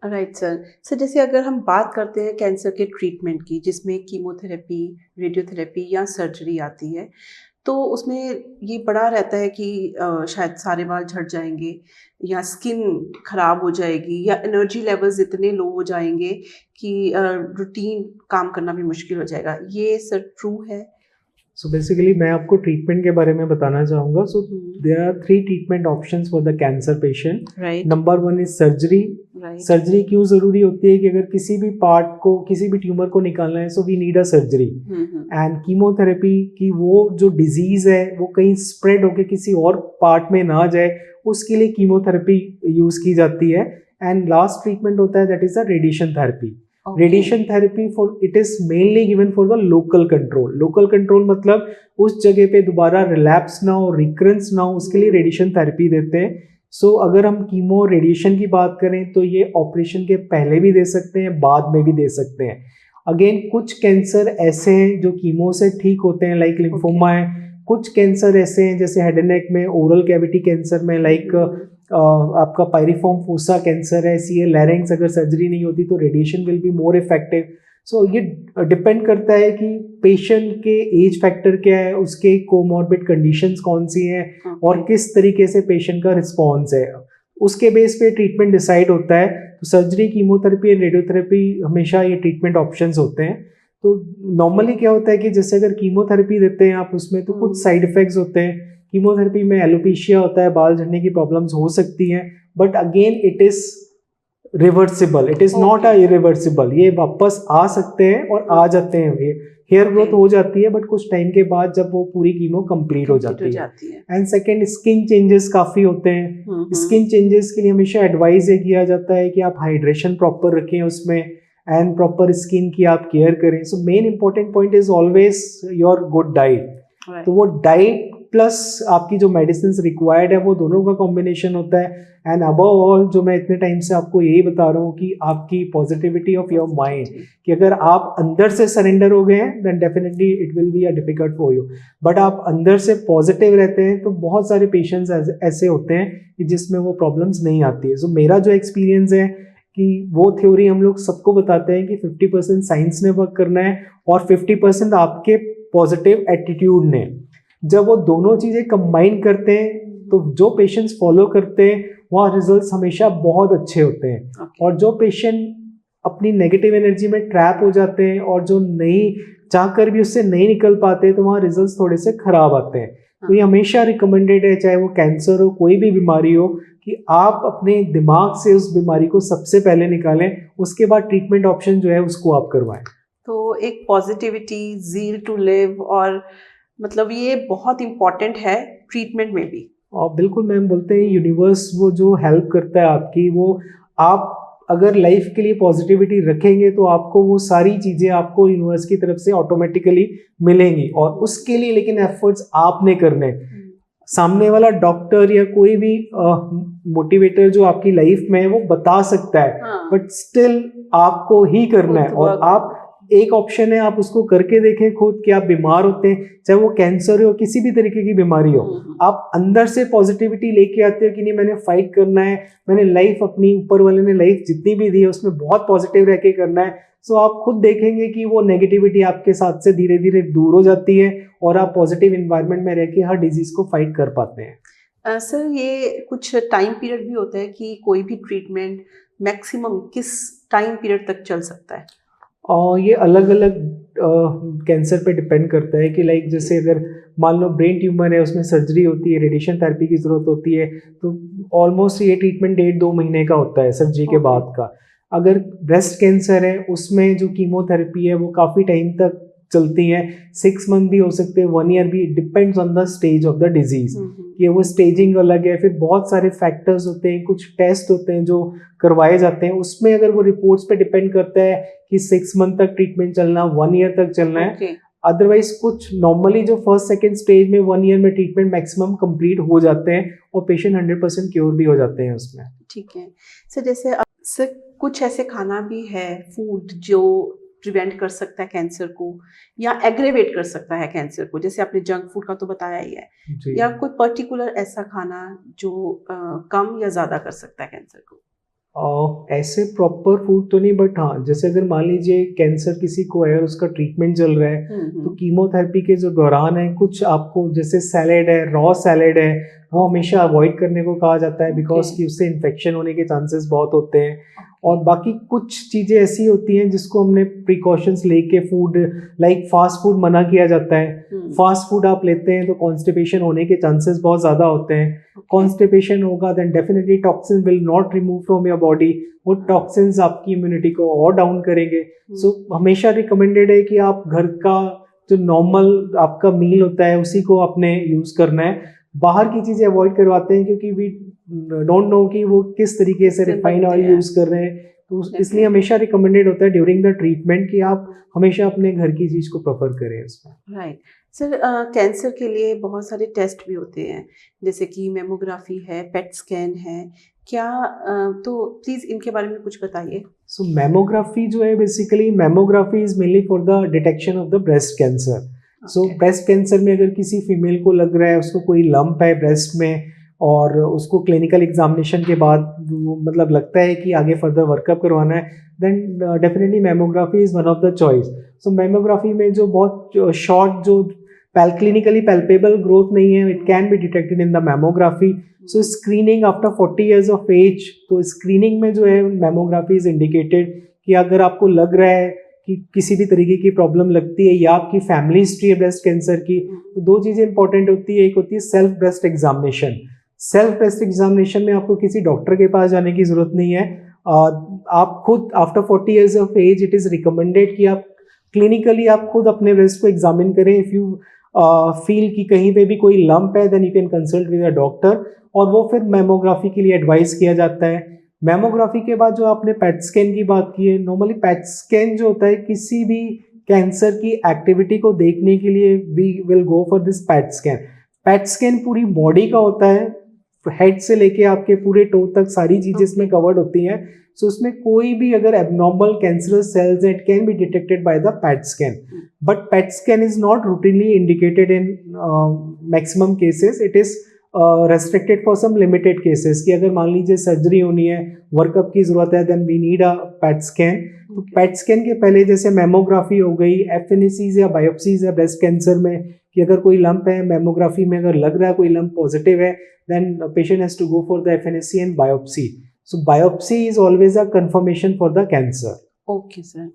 Right sir. Sir जैसे अगर हम बात करते हैं कैंसर के ट्रीटमेंट की, जिसमें कीमोथेरेपी, रेडियोथेरेपी या सर्जरी आती है, तो उसमें ये बड़ा रहता है कि शायद सारे बाल झड़ जाएँगे या स्किन खराब हो जाएगी या एनर्जी लेवल्स इतने लो हो जाएँगे कि रूटीन काम करना भी मुश्किल हो जाएगा। ये सर ट्रू है? सो बेसिकली मैं आपको ट्रीटमेंट के बारे में बताना चाहूँगा। So um, there are 3 treatment options for the cancer patient. Right, number 1 is surgery. Right. Surgery क्यों ज़रूरी होती है कि अगर किसी भी पार्ट को, किसी भी ट्यूमर को निकालना है, so we need a surgery. हुँ, हुँ। एंड कीमोथेरेपी की वो जो डिजीज़ है वो कहीं स्प्रेड होकर किसी और पार्ट में ना जाए, उसके लिए कीमोथेरेपी यूज़ की जाती है। एंड लास्ट ट्रीटमेंट होता है that is the radiation therapy. Okay. Radiation therapy for it is mainly given for the local control. Local control मतलब उस जगह पे दोबारा रिलैप्स ना हो, रिकरेंस ना हो, उसके लिए रेडिएशन थेरेपी देते हैं। सो अगर हम कीमो रेडिएशन की बात करें तो ये ऑपरेशन के पहले भी दे सकते हैं, बाद में भी दे सकते हैं। अगेन कुछ कैंसर ऐसे हैं जो कीमो से ठीक होते हैं, लाइक लिम्फोमा है। कुछ कैंसर ऐसे हैं जैसे हेड एंड नेक में, ओरल कैविटी कैंसर में, लाइक आपका पायरिफॉर्म फोसा कैंसर है, सीए लैरिंग्स, अगर सर्जरी नहीं होती तो radiation will be more effective. So ये डिपेंड करता है कि पेशेंट के एज फैक्टर क्या है, उसके कोमॉर्बिड कंडीशंस कौन सी हैं और किस तरीके से पेशेंट का रिस्पॉन्स है, उसके बेस पे ट्रीटमेंट डिसाइड होता है। तो सर्जरी, कीमोथेरेपी एंड रेडियोथेरेपी हमेशा ये ट्रीटमेंट ऑप्शंस होते हैं। तो नॉर्मली क्या होता है कि जैसे अगर कीमोथेरेपी देते हैं आप, उसमें तो कुछ साइड इफेक्ट्स होते हैं। कीमोथेरेपी में एलोपेशिया होता है, बाल झड़ने की प्रॉब्लम्स हो सकती हैं, but again it is reversible, it is not a irreversible. ये वापस आ सकते हैं और आ जाते हैं, ये हेयर ग्रोथ हो जाती है, बट कुछ टाइम के बाद जब वो पूरी कीमो कंप्लीट हो जाती है। एंड सेकेंड, स्किन चेंजेस काफ़ी होते हैं। स्किन चेंजेस के लिए हमेशा एडवाइस ये किया जाता है कि आप हाइड्रेशन प्रॉपर रखें उसमें, एंड प्रॉपर स्किन की आप केयर करें। So main important point is always your good diet. तो वो डाइट प्लस आपकी जो मेडिसिन रिक्वायर्ड है, वो दोनों का कॉम्बिनेशन होता है। एंड अबव ऑल, जो मैं इतने टाइम से आपको यही बता रहा हूँ कि आपकी पॉजिटिविटी ऑफ योर माइंड, कि अगर आप अंदर से सरेंडर हो गए हैं then definitely it will be a difficult for you, but आप अंदर से पॉजिटिव रहते हैं तो बहुत सारे पेशेंट्स ऐसे होते हैं कि जिसमें वो प्रॉब्लम्स नहीं आती है। सो मेरा जो एक्सपीरियंस है कि वो थ्योरी हम लोग सबको बताते हैं कि 50% साइंस ने वर्क करना है और 50% आपके पॉजिटिव एटीट्यूड ने। जब वो दोनों चीज़ें कंबाइन करते हैं तो जो पेशेंट्स फॉलो करते हैं वहाँ रिजल्ट्स हमेशा बहुत अच्छे होते हैं। और जो पेशेंट अपनी नेगेटिव एनर्जी में ट्रैप हो जाते हैं और जो नहीं चाह कर भी उससे नहीं निकल पाते, तो वहाँ रिजल्ट्स थोड़े से खराब आते हैं। तो ये हमेशा रिकमेंडेड है, चाहे वो कैंसर हो, कोई भी बीमारी हो, कि आप अपने दिमाग से उस बीमारी को सबसे पहले निकालें, उसके बाद ट्रीटमेंट ऑप्शन जो है उसको आप करवाएं। तो एक पॉजिटिविटी, ज़ील टू लिव, और मतलब ये बहुत इम्पोर्टेंट है ट्रीटमेंट में भी। और बिल्कुल मैम, बोलते हैं यूनिवर्स वो जो हेल्प करता है आपकी, वो आप अगर लाइफ के लिए पॉजिटिविटी रखेंगे तो आपको वो सारी चीज़ें आपको यूनिवर्स की तरफ से ऑटोमेटिकली मिलेंगी। और उसके लिए लेकिन एफर्ट्स आपने करने। सामने वाला डॉक्टर या कोई भी मोटिवेटर जो आपकी लाइफ में है वो बता सकता है, बट स्टिल आपको ही करना है। और आप, एक ऑप्शन है, आप उसको करके देखें खुद कि आप बीमार होते हैं, चाहे वो कैंसर हो, किसी भी तरीके की बीमारी हो, आप अंदर से पॉजिटिविटी लेके आते हो कि नहीं मैंने फाइट करना है, मैंने लाइफ, अपनी ऊपर वाले ने लाइफ जितनी भी दी है उसमें बहुत पॉजिटिव रह के करना है। सो आप खुद देखेंगे कि वो नेगेटिविटी आपके साथ से धीरे धीरे दूर हो जाती है और आप पॉजिटिव इन्वायरमेंट में रह के हर डिजीज को फाइट कर पाते हैं। सर ये कुछ टाइम पीरियड भी होता है कि कोई भी ट्रीटमेंट मैक्सिमम किस टाइम पीरियड तक चल सकता है? और ये अलग अलग कैंसर पे डिपेंड करता है कि लाइक जैसे अगर मान लो ब्रेन ट्यूमर है, उसमें सर्जरी होती है, रेडिएशन थेरेपी की ज़रूरत होती है, तो ऑलमोस्ट ये ट्रीटमेंट 1.5-2 महीने का होता है सर्जरी के बाद का। अगर ब्रेस्ट कैंसर है, उसमें जो कीमोथेरेपी है वो काफ़ी टाइम तक चलती है, 6 मंथ भी हो सकते हैं, 1 ईयर भी, depends on the stage of the disease. ये वो स्टेजिंग अलग है, फिर बहुत सारे फैक्टर्स होते हैं, कुछ टेस्ट होते हैं जो करवाए जाते हैं, उसमें अगर वो रिपोर्ट्स पे डिपेंड करता है कि 6 मंथ तक ट्रीटमेंट चलना, 1 ईयर तक चलना है। अदरवाइज कुछ नॉर्मली जो फर्स्ट सेकेंड स्टेज में 1 ईयर में ट्रीटमेंट मैक्सिमम कंप्लीट हो जाते हैं और पेशेंट 100% क्योर भी हो जाते हैं उसमें। ठीक है सर। जैसे सर कुछ ऐसे खाना भी है, फूड, जो प्रिवेंट कर सकता है कैंसर को या एग्रेवेट कर सकता है कैंसर को, जैसे आपने जंक फूड का तो बताया ही है, या कोई पर्टिकुलर ऐसा खाना जो कम या ज़्यादा कर सकता है कैंसर को? ऐसे प्रॉपर फूड तो नहीं, बट हाँ जैसे अगर मान लीजिए कैंसर किसी को है और उसका ट्रीटमेंट चल रहा है, तो कीमोथेरेपी के जो दौरान है कुछ आपको जैसे सैलेड है, रॉ सैलेड है, वो हमेशा अवॉइड करने को कहा जाता है, बिकॉज कि उससे इन्फेक्शन होने के चांसेस बहुत होते हैं। और बाकी कुछ चीज़ें ऐसी होती हैं जिसको हमने प्रिकॉशंस लेके फूड लाइक फास्ट फूड मना किया जाता है। फास्ट फूड आप लेते हैं तो कॉन्स्टिपेशन होने के चांसेस बहुत ज़्यादा होते हैं। कॉन्स्टिपेशन होगा then definitely toxin will not remove from your body, वो टॉक्सिन्स आपकी इम्यूनिटी को और डाउन करेंगे। सो हमेशा रिकमेंडेड है कि आप घर का जो नॉर्मल आपका मील होता है उसी को आपने यूज़ करना है। बाहर की चीज़ें अवॉइड करवाते हैं क्योंकि वी डोंट नो कि वो किस तरीके से रिफाइंड ऑयल यूज़ कर रहे हैं, तो इसलिए हमेशा रिकमेंडेड होता है ड्यूरिंग द ट्रीटमेंट कि आप हमेशा अपने घर की चीज़ को प्रेफर करें उसमें। राइट सर, कैंसर के लिए बहुत सारे टेस्ट भी होते हैं, जैसे कि मेमोग्राफी है, पेट स्कैन है, क्या तो प्लीज़ इनके बारे में कुछ बताइए। सो मेमोग्राफी जो है, basically mammography is mainly for the detection of the breast cancer. So breast cancer में अगर किसी फीमेल को लग रहा है उसको कोई लंप है ब्रेस्ट में और उसको क्लिनिकल एग्जामिनेशन के बाद मतलब लगता है कि आगे फर्दर वर्कअप करवाना है, then definitely mammography is one of the choice. So mammography में जो बहुत शॉर्ट जो क्लिनिकली पैल्पेबल ग्रोथ नहीं है, it can be detected in the mammography. So screening after 40 years of age, तो स्क्रीनिंग में जो है मेमोग्राफी इज इंडिकेटेड कि अगर आपको लग रहा है कि किसी भी तरीके की प्रॉब्लम लगती है या आपकी फैमिली हिस्ट्री है ब्रेस्ट कैंसर की, तो दो चीज़ें इंपॉर्टेंट होती है। एक होती है self breast examination. Self breast examination में आपको किसी डॉक्टर के पास जाने की ज़रूरत नहीं है। आप खुद after 40 years of age it is recommended कि आप क्लिनिकली आप खुद अपने ब्रेस्ट को एग्जामिन करें। इफ़ यू फील कि कहीं पे भी कोई लंप है then you can consult with a doctor, और वो फिर मेमोग्राफी के लिए एडवाइस किया जाता है। मेमोग्राफी के बाद जो आपने पैट स्कैन की बात की है, नॉर्मली पैट स्कैन जो होता है किसी भी कैंसर की एक्टिविटी को देखने के लिए we will go for this PET scan. PET scan पूरी बॉडी का होता है, हेड से लेके आपके पूरे टो तक सारी चीज़ें इसमें कवर्ड होती हैं। सो उसमें कोई भी अगर abnormal cancerous cells it can be detected by the PET scan, but PET scan is not routinely indicated in maximum cases. It is restricted for some limited cases कि अगर मान लीजिए सर्जरी होनी है, वर्कअप की जरूरत है, then we need a PET scan. तो पैट स्कैन के पहले जैसे मेमोग्राफी हो गई, एफएनएसीज या बायोप्सीज है ब्रेस्ट कैंसर में कि अगर कोई लंप है, मेमोग्राफी में अगर लग रहा है कोई लंप पॉजिटिव है, then patient has to go for the FNAC and biopsy. So biopsy is always a confirmation for the cancer. Okay sir.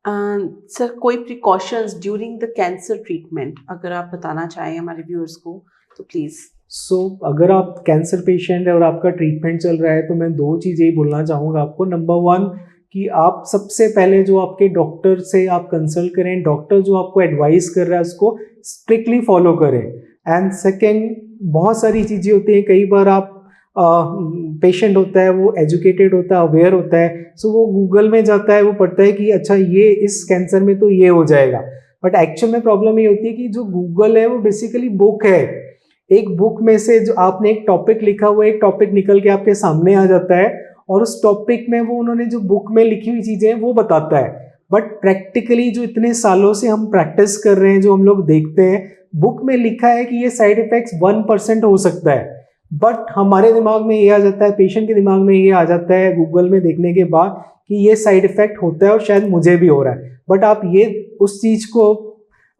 Sir, कोई precautions during the cancer treatment अगर आप बताना चाहें हमारे व्यूअर्स को तो प्लीज़। सो अगर आप कैंसर पेशेंट है और आपका ट्रीटमेंट चल रहा है तो मैं दो चीज़ें ही बोलना चाहूँगा आपको। नंबर वन कि आप सबसे पहले जो आपके डॉक्टर से आप कंसल्ट करें, डॉक्टर जो आपको एडवाइस कर रहा है उसको स्ट्रिक्टली फॉलो करें। एंड सेकेंड, बहुत सारी चीज़ें होती हैं, कई बार आप पेशेंट होता है वो एजुकेटेड होता है, अवेयर होता है, सो वो गूगल में जाता है, वो पढ़ता है कि अच्छा ये इस कैंसर में तो ये हो जाएगा, बट एक्चुअल में प्रॉब्लम ये होती है कि जो गूगल है वो बेसिकली बुक है। एक बुक में से जो आपने एक टॉपिक लिखा हुआ, एक टॉपिक निकल के आपके सामने आ जाता है और उस टॉपिक में वो उन्होंने जो बुक में लिखी हुई चीज़ें हैं वो बताता है। बट प्रैक्टिकली जो इतने सालों से हम प्रैक्टिस कर रहे हैं, जो हम लोग देखते हैं, बुक में लिखा है कि ये साइड इफेक्ट्स 1% हो सकता है, बट हमारे दिमाग में ये आ जाता है, पेशेंट के दिमाग में ये आ जाता है गूगल में देखने के बाद कि ये साइड इफेक्ट होता है और शायद मुझे भी हो रहा है। बट आप ये उस चीज़ को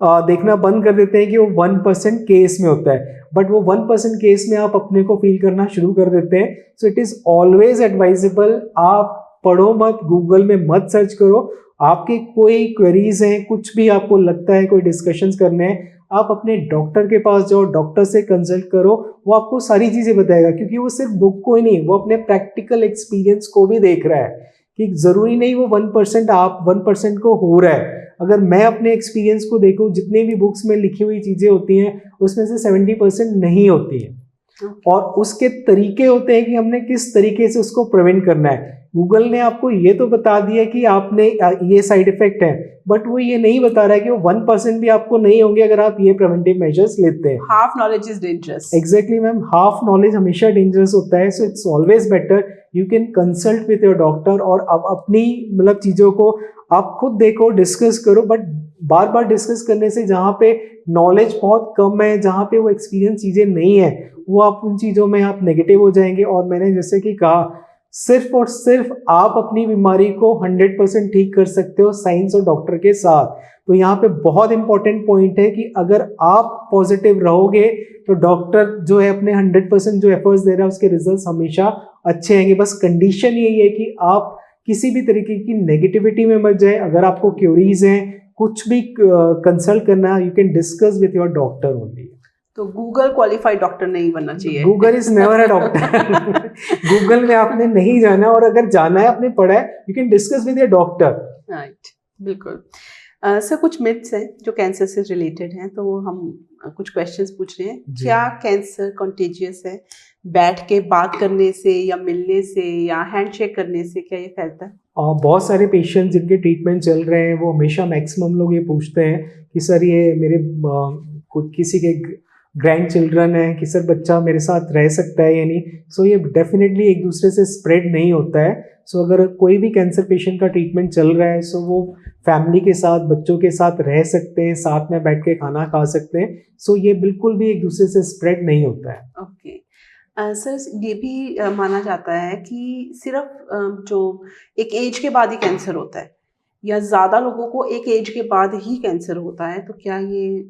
देखना बंद कर देते हैं कि वो 1% केस में होता है, बट वो 1% केस में आप अपने को फील करना शुरू कर देते हैं। So it is always advisable, आप पढ़ो मत, गूगल में मत सर्च करो। आपके कोई क्वेरीज हैं, कुछ भी आपको लगता है, कोई डिस्कशंस करने हैं, आप अपने डॉक्टर के पास जाओ, डॉक्टर से कंसल्ट करो, वो आपको सारी चीज़ें बताएगा, क्योंकि वो सिर्फ बुक को ही नहीं, वो अपने प्रैक्टिकल एक्सपीरियंस को भी देख रहा है कि ज़रूरी नहीं वो 1% आप 1% को हो रहा है। अगर मैं अपने एक्सपीरियंस को देखूं, जितने भी बुक्स में लिखी हुई चीज़ें होती हैं उसमें से 70% नहीं होती हैं, और उसके तरीके होते हैं कि हमने किस तरीके से उसको प्रिवेंट करना है। गूगल ने आपको ये तो बता दिया कि आपने ये साइड इफेक्ट है, बट वो ये नहीं बता रहा है कि वो 1% भी आपको नहीं होंगे अगर आप ये प्रिवेंटिव मेजर्स लेते हैं। Half knowledge is dangerous. Exactly ma'am, half knowledge हमेशा डेंजरस होता है। So it's always better you can consult with your doctor, और अब अपनी मतलब चीज़ों को आप खुद देखो, डिस्कस करो, बट बार बार डिस्कस करने से जहाँ पे नॉलेज बहुत कम है, जहाँ पे वो एक्सपीरियंस चीज़ें नहीं है, वो आप उन चीज़ों में आप नेगेटिव हो जाएंगे। और मैंने जैसे कि कहा, सिर्फ और सिर्फ आप अपनी बीमारी को 100% ठीक कर सकते हो साइंस और डॉक्टर के साथ। तो यहाँ पे बहुत इंपॉर्टेंट पॉइंट है कि अगर आप पॉजिटिव रहोगे तो डॉक्टर जो है अपने 100% जो एफर्ट्स दे रहा है उसके रिजल्ट्स हमेशा अच्छे आएंगे। बस कंडीशन यही है कि आप किसी भी तरीके की नेगेटिविटी में मत जाए। अगर आपको क्यूरीज हैं, कुछ भी कंसल्ट करना है, you can discuss with your doctor only. तो गूगल क्वालिफाइड डॉक्टर नहीं बनना चाहिए। Google is never a doctor. Google में आपने नहीं जाना, और अगर जाना है, आपने पढ़ा है, you can discuss with your doctor. Right, बिल्कुल। सर, कुछ मिथ्स हैं जो कैंसर से रिलेटेड हैं, तो हम कुछ क्वेश्चंस पूछ रहे हैं। क्या कैंसर कंटेजियस है? बैठ के बात करने से या मिलने से या हैंडशेक करने से क्या ये फैलता है? बहुत सारे पेशेंट्स जिनके ट्रीटमेंट चल रहे हैं वो हमेशा मैक्सिमम लोग ये पूछते हैं कि सर ये मेरे किसी के ग्रैंड चिल्ड्रन है कि सर बच्चा मेरे साथ रह सकता है या नहीं। सो ये डेफिनेटली एक दूसरे से स्प्रेड नहीं होता है। सो अगर कोई भी कैंसर पेशेंट का ट्रीटमेंट चल रहा है सो वो फैमिली के साथ, बच्चों के साथ रह सकते हैं, साथ में बैठ के खाना खा सकते हैं। सो ये बिल्कुल भी एक दूसरे से स्प्रेड नहीं होता है। ओके। सर, ये भी माना जाता है कि सिर्फ जो एक एज के बाद ही कैंसर होता है, या ज़्यादा लोगों को एक एज के बाद ही कैंसर होता है, तो क्या ये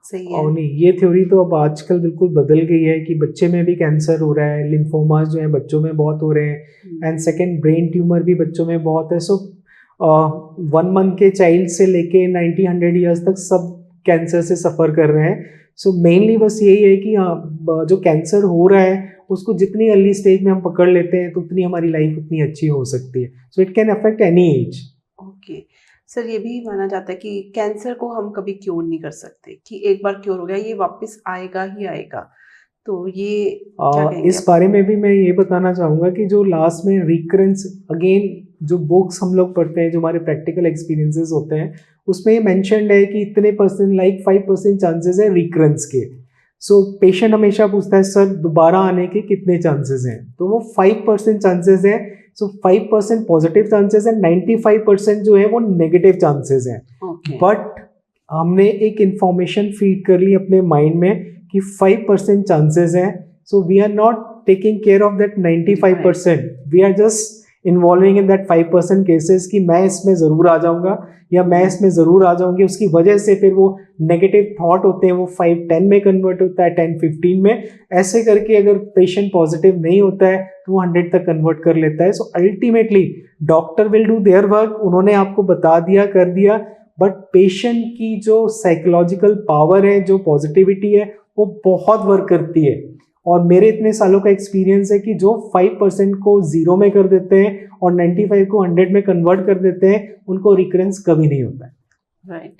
सही है? और नहीं, ये थ्योरी तो अब आजकल बिल्कुल बदल गई है कि बच्चे में भी कैंसर हो रहा है। लिम्फोमास जो है बच्चों में बहुत हो रहे हैं, एंड सेकेंड ब्रेन ट्यूमर भी बच्चों में बहुत है। सो 1 मंथ के चाइल्ड से लेके 90-100 ईयर्स तक सब कैंसर से सफ़र कर रहे हैं। सो मेनली बस यही है कि जो कैंसर हो रहा है उसको जितनी अर्ली स्टेज में हम पकड़ लेते हैं तो उतनी हमारी लाइफ उतनी अच्छी हो सकती है। So it can affect any as. Okay. Sir, ये भी माना जाता है कि कैंसर को हम कभी क्योर नहीं कर सकते, कि एक बार क्योर हो गया ये वापस आएगा ही आएगा, तो ये क्या कहेंगे इस आप? बारे में भी मैं ये बताना चाहूँगा कि जो लास्ट में रिकरेंस, अगेन जो बुक्स हम लोग पढ़ते हैं, जो हमारे प्रैक्टिकल एक्सपीरियंसेस होते हैं, उसमें ये मेंशन्ड है कि इतने परसेंट, लाइक 5% चांसेस है रिकरेंस के। सो पेशेंट हमेशा पूछता है सर दोबारा आने के कितने चांसेस हैं, तो वो 5% चांसेस है। सो 5% पॉजिटिव चांसेस है, 95% जो है वो नेगेटिव चांसेस हैं। बट हमने एक इंफॉर्मेशन फीड कर ली अपने माइंड में कि 5% चांसेस हैं। So we are not taking care of that 95%, we are just involving in that 5% cases कि मैं इसमें ज़रूर आ जाऊंगा या मैं इसमें ज़रूर आ जाऊंगी। उसकी वजह से फिर वो नेगेटिव थॉट होते हैं वो 5-10 में कन्वर्ट होता है, 10-15 में। ऐसे करके अगर पेशेंट पॉजिटिव नहीं होता है तो वो 100 तक कन्वर्ट कर लेता है। So ultimately doctor will do their work, उन्होंने आपको बता दिया, कर दिया, बट पेशेंट की जो साइकोलॉजिकल पावर है, जो पॉजिटिविटी है, वो बहुत वर्क करती है। और मेरे इतने सालों का एक्सपीरियंस है कि जो 5% को 0 में कर देते हैं और 95 को 100 में कन्वर्ट कर देते हैं, उनको रिकरेंस कभी नहीं होता है। राइट।